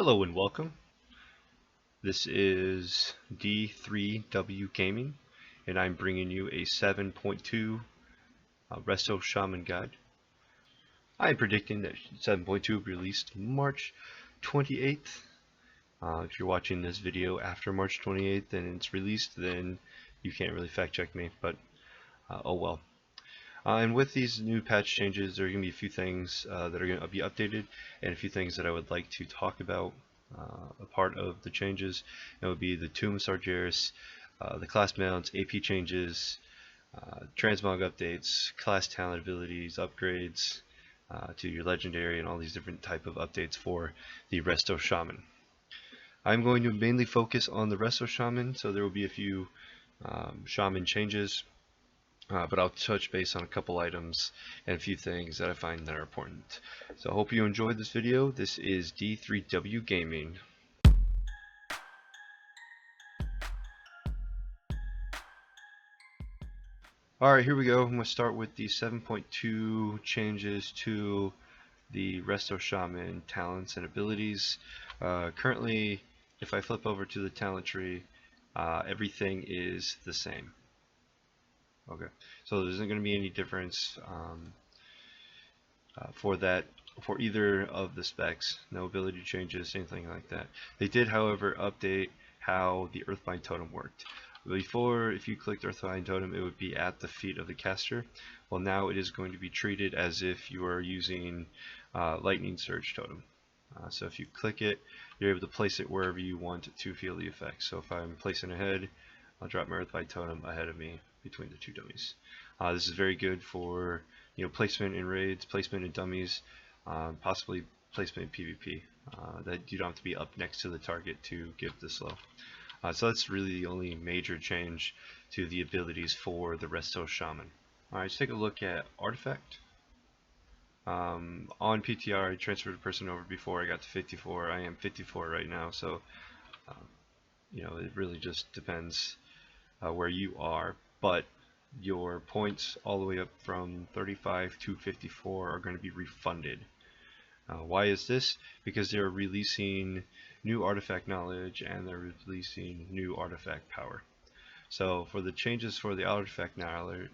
Hello and welcome. This is D3W Gaming, and I'm bringing you a 7.2 Resto Shaman guide. I'm predicting that 7.2 will be released March 28th. If you're watching this video after March 28th and it's released, then you can't really fact check me, but oh well. And with these new patch changes, there are going to be a few things that are going to be updated, and a few things that I would like to talk about. A part of the changes, it would be the Tomb of Sargeras, the class mounts, AP changes, transmog updates, class talent abilities, upgrades to your legendary, and all these different type of updates for the Resto Shaman. I'm going to mainly focus on the Resto Shaman, so there will be a few Shaman changes. But I'll touch base on a couple items and a few things that I find that are important. So I hope you enjoyed this video. This is D3W Gaming. Alright, here we go. I'm going to start with the 7.2 changes to the Resto Shaman talents and abilities. Currently, if I flip over to the talent tree, everything is the same. Okay, so there isn't going to be any difference for either of the specs. No ability changes, anything like that. They did, however, update how the Earthbind totem worked. Before, if you clicked Earthbind totem, it would be at the feet of the caster. Well, now it is going to be treated as if you are using Lightning Surge totem. So if you click it, you're able to place it wherever you want to feel the effect. So if I'm placing a head, I'll drop my Earthbind totem ahead of me between the two dummies. This is very good for placement in raids, placement in dummies, possibly placement in PvP. That you don't have to be up next to the target to give the slow. So that's really the only major change to the abilities for the Resto Shaman. Alright, let's take a look at Artifact. On PTR, I transferred a person over before I got to 54. I am 54 right now, so it really just depends where you are, but your points all the way up from 35 to 54 are going to be refunded. Why is this? Because they're releasing new artifact knowledge and they're releasing new artifact power. So for the changes for the artifact knowledge,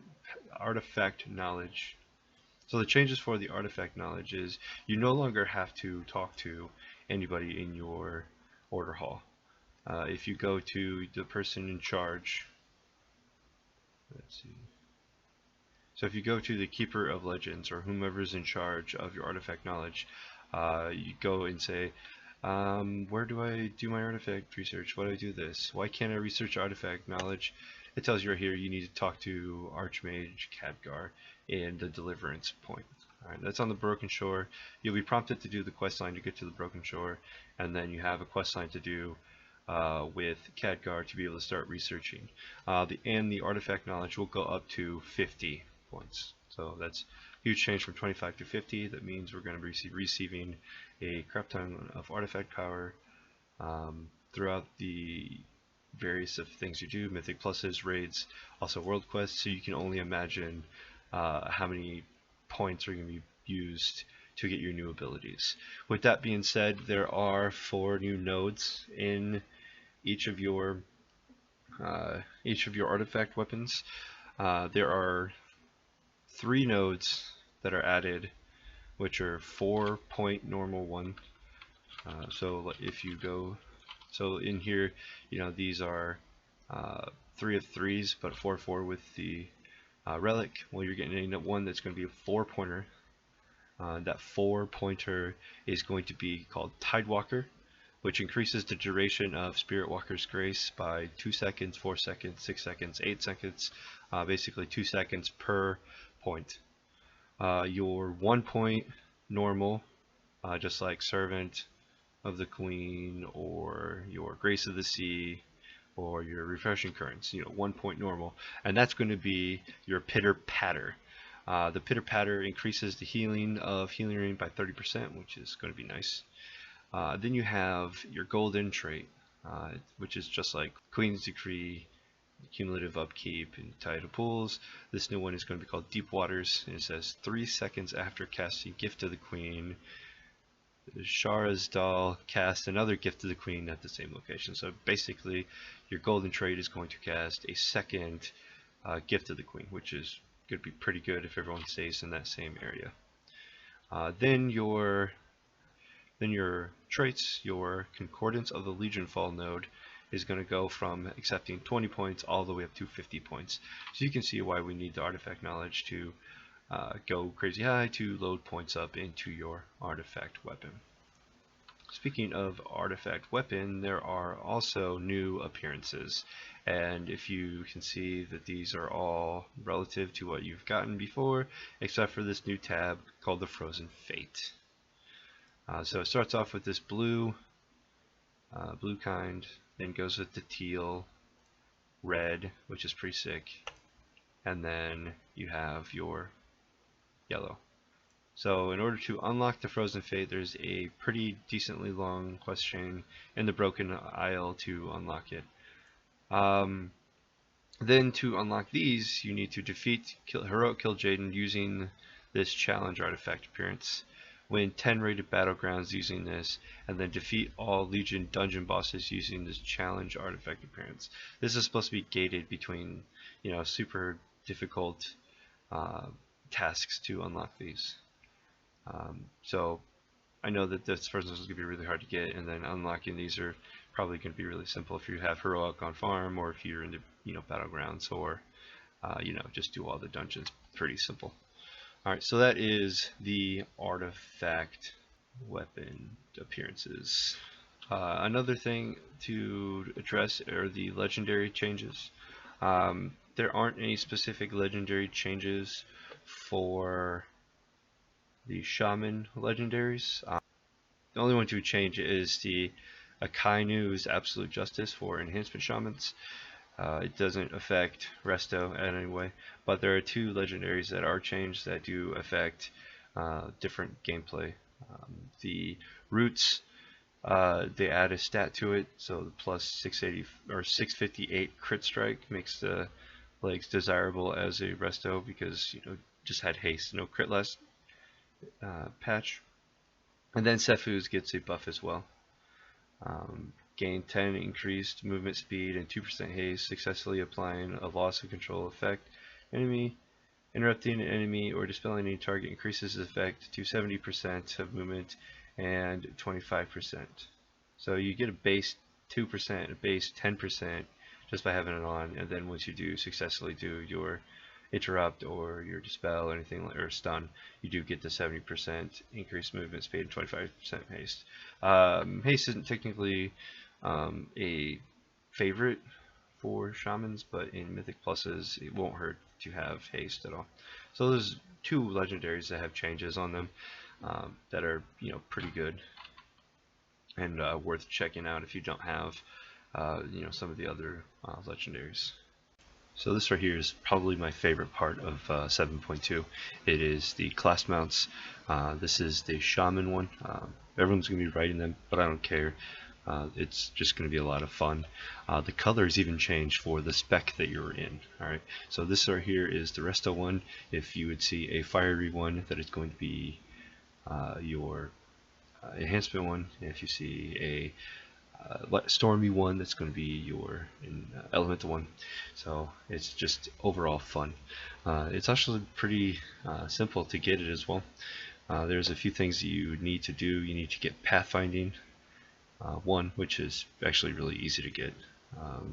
so the changes for the artifact knowledge is you no longer have to talk to anybody in your order hall. If you go to the person in charge, let's see. So if you go to the Keeper of Legends or whomever's in charge of your artifact knowledge, you go and say, where do I do my artifact research? Why do I do this? Why can't I research artifact knowledge? It tells you right here you need to talk to Archmage Khadgar in the Deliverance point. Alright, that's on the Broken Shore. You'll be prompted to do the quest line to get to the Broken Shore, and then you have a quest line to do with Khadgar to be able to start researching. The artifact knowledge will go up to 50 points. So that's a huge change from 25 to 50. That means we're going to be receiving a crap ton of artifact power throughout the various of things you do, mythic pluses, raids, also world quests. So you can only imagine how many points are going to be used to get your new abilities. With that being said, there are 4 new nodes in each of your artifact weapons. There are 3 nodes that are added, which are 4-point normal 1. So if you go, so in here, these are 3 of 3s, but 4/4 with the relic. Well, you're getting one that's going to be a 4-pointer. That 4-pointer is going to be called Tidewalker, which increases the duration of Spirit Walker's Grace by 2 seconds, 4 seconds, 6 seconds, 8 seconds, basically 2 seconds per point. Your 1-point normal, just like Servant of the Queen or your Grace of the Sea or your Refreshing Currents, 1-point normal, and that's going to be your Pitter Patter. The Pitter Patter increases the healing ring by 30%, which is going to be nice. Then you have your Golden trait, which is just like Queen's Decree, cumulative upkeep, and tidal pools. This new one is going to be called Deep Waters, and it says 3 seconds after casting Gift of the Queen, Shara's doll cast another gift to the queen at the same location. So basically, your golden trait is going to cast a second gift to the queen, which is going to be pretty good if everyone stays in that same area. Then your traits, your Concordance of the Legion Fall node is going to go from accepting 20 points all the way up to 50 points. So you can see why we need the artifact knowledge to go crazy high to load points up into your artifact weapon. Speaking of artifact weapon, there are also new appearances, and if you can see that these are all relative to what you've gotten before, except for this new tab called the Frozen Fate. So it starts off with this blue kind, then goes with the teal, red, which is pretty sick, and then you have your yellow. So in order to unlock the Frozen Fate, there's a pretty decently long quest chain in the Broken Isle to unlock it. Then to unlock these, you need to defeat Heroic Kill Jaden using this challenge artifact appearance, win 10 rated battlegrounds using this, and then defeat all Legion dungeon bosses using this challenge artifact appearance. This is supposed to be gated between, super difficult tasks to unlock these. So I know that this first one is going to be really hard to get, and then unlocking these are probably going to be really simple if you have Heroic on farm, or if you're into battlegrounds, or just do all the dungeons. Pretty simple. Alright, so that is the artifact weapon appearances. Another thing to address are the legendary changes. There aren't any specific legendary changes for the Shaman legendaries. The only one to change is the Akainu's Absolute Justice for enhancement shamans. It doesn't affect Resto in any way, but there are two legendaries that are changed that do affect different gameplay. The Roots, they add a stat to it, so the plus 680 or 658 crit strike makes the legs desirable as a Resto, because just had haste, no crit less patch. And then Sefu's gets a buff as well. Gain 10 increased movement speed and 2% haste, successfully applying a loss of control effect. Enemy interrupting an enemy or dispelling any target increases his effect to 70% of movement and 25%. So you get a base 2%, a base 10% just by having it on, and then once you do successfully do your interrupt or your dispel or anything or stun, you do get the 70% increased movement speed and 25% haste. Haste isn't technically a favorite for shamans, but in Mythic Pluses it won't hurt to have haste at all. So there's two legendaries that have changes on them that are pretty good and worth checking out if you don't have some of the other legendaries. So this right here is probably my favorite part of 7.2. It is the class mounts. This is the Shaman one. Everyone's going to be writing them, but I don't care. It's just going to be a lot of fun. The colors even change for the spec that you're in. Alright, so this right here is the Resto one. If you would see a fiery one, that is going to be your enhancement one. If you see a stormy one, that's going to be your elemental one. So it's just overall fun. It's actually pretty simple to get it as well. There's a few things that you need to do. You need to get pathfinding 1, which is actually really easy to get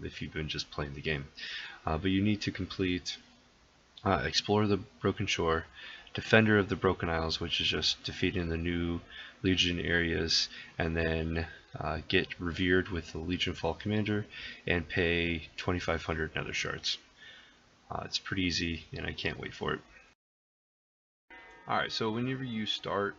if you've been just playing the game. But you need to complete Explore the Broken Shore, Defender of the Broken Isles, which is just defeating the new Legion areas, and then get Revered with the Legion Fall Commander and pay 2,500 nether shards. It's pretty easy, and I can't wait for it. Alright, so whenever you start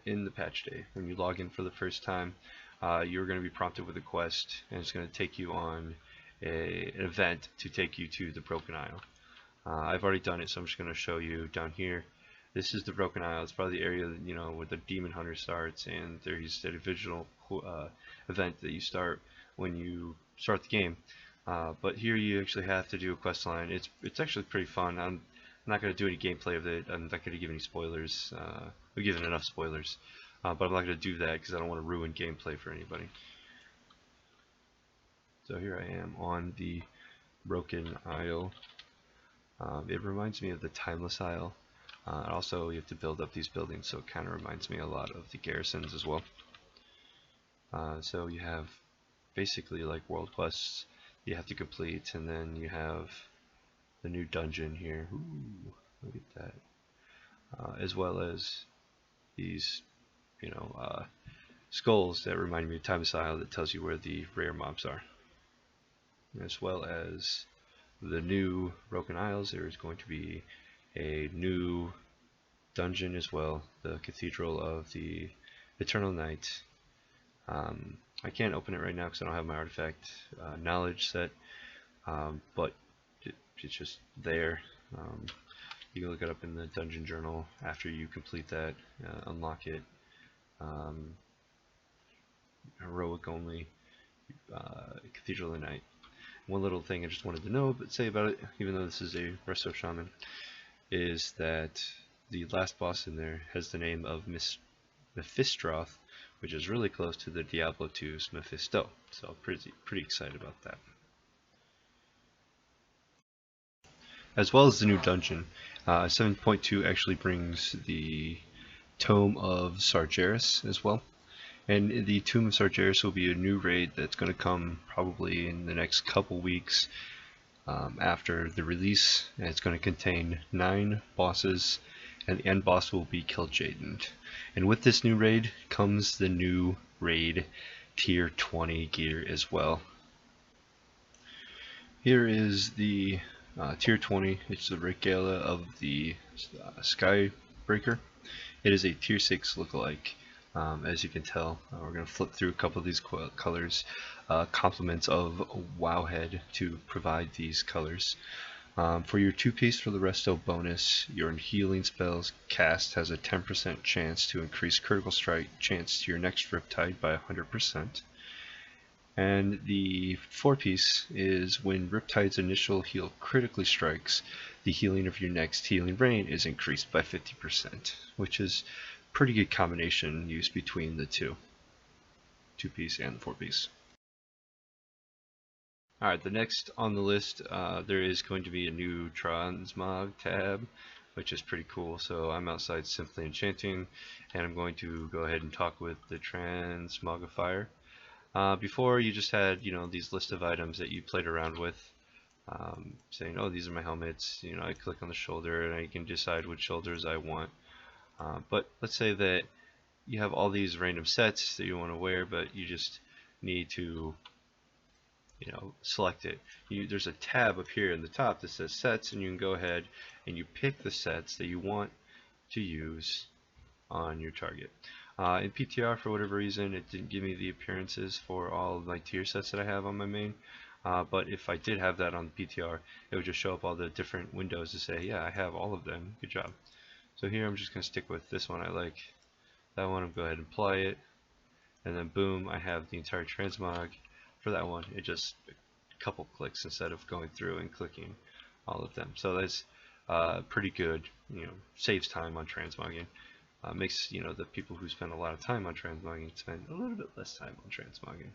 in the patch day, when you log in for the first time, you're going to be prompted with a quest, and it's going to take you on an event to take you to the Broken Isle. I've already done it, so I'm just going to show you down here. This is the Broken Isle. It's probably the area that, where the Demon Hunter starts, and there's a visual event that you start when you start the game. But here you actually have to do a quest line. It's actually pretty fun. I'm not going to do any gameplay of it. I'm not going to give any spoilers. We've given enough spoilers, but I'm not going to do that because I don't want to ruin gameplay for anybody. So here I am on the Broken Isle. It reminds me of the Timeless Isle. Also, you have to build up these buildings, so it kind of reminds me a lot of the garrisons as well. So you have basically like world quests you have to complete, and then you have the new dungeon here. Ooh, look at that. As well as these, skulls that remind me of Timeless Isle that tells you where the rare mobs are. As well as the new Broken Isles, there is going to be a new dungeon as well, the Cathedral of the Eternal Night. I can't open it right now because I don't have my artifact knowledge set, but it's just there. You can look it up in the dungeon journal after you complete that, unlock it. Heroic only, Cathedral of the Night. One little thing I just wanted to say about it, even though this is a Resto Shaman, is that the last boss in there has the name of Mephistroth, which is really close to the Diablo 2's Mephisto. So pretty excited about that. As well as the new dungeon, 7.2 actually brings the Tome of Sargeras as well. And the Tomb of Sargeras will be a new raid that's going to come probably in the next couple weeks after the release. And it's going to contain 9 bosses, and the end boss will be Kil'jaeden. And with this new raid comes the new raid tier 20 gear as well. Here is the tier 20. It's the Regala of the Skybreaker. It is a tier 6 lookalike. As you can tell, we're going to flip through a couple of these colors, complements of Wowhead to provide these colors. For your 2-piece for the Resto bonus, your healing spells cast has a 10% chance to increase critical strike chance to your next Riptide by 100%. And the 4-piece is when Riptide's initial heal critically strikes, the healing of your next healing rain is increased by 50%, which is pretty good combination used between the 2-piece and the 4-piece. Alright, the next on the list, there is going to be a new Transmog tab, which is pretty cool. So I'm outside Simply Enchanting, and I'm going to go ahead and talk with the Transmogrifier. Before, you just had these list of items that you played around with, saying, oh, these are my helmets. I click on the shoulder and I can decide which shoulders I want. But let's say that you have all these random sets that you want to wear, but you just need to select it. There's a tab up here in the top that says sets, and you can go ahead and you pick the sets that you want to use on your target. In PTR, for whatever reason, it didn't give me the appearances for all of my tier sets that I have on my main. But if I did have that on the PTR, it would just show up all the different windows to say, yeah, I have all of them. Good job. So here I'm just going to stick with this one I like. That one, I'll go ahead and apply it. And then boom, I have the entire transmog. For that one, it just a couple clicks instead of going through and clicking all of them. So that's pretty good, saves time on transmogging. Makes the people who spend a lot of time on transmogging spend a little bit less time on transmogging.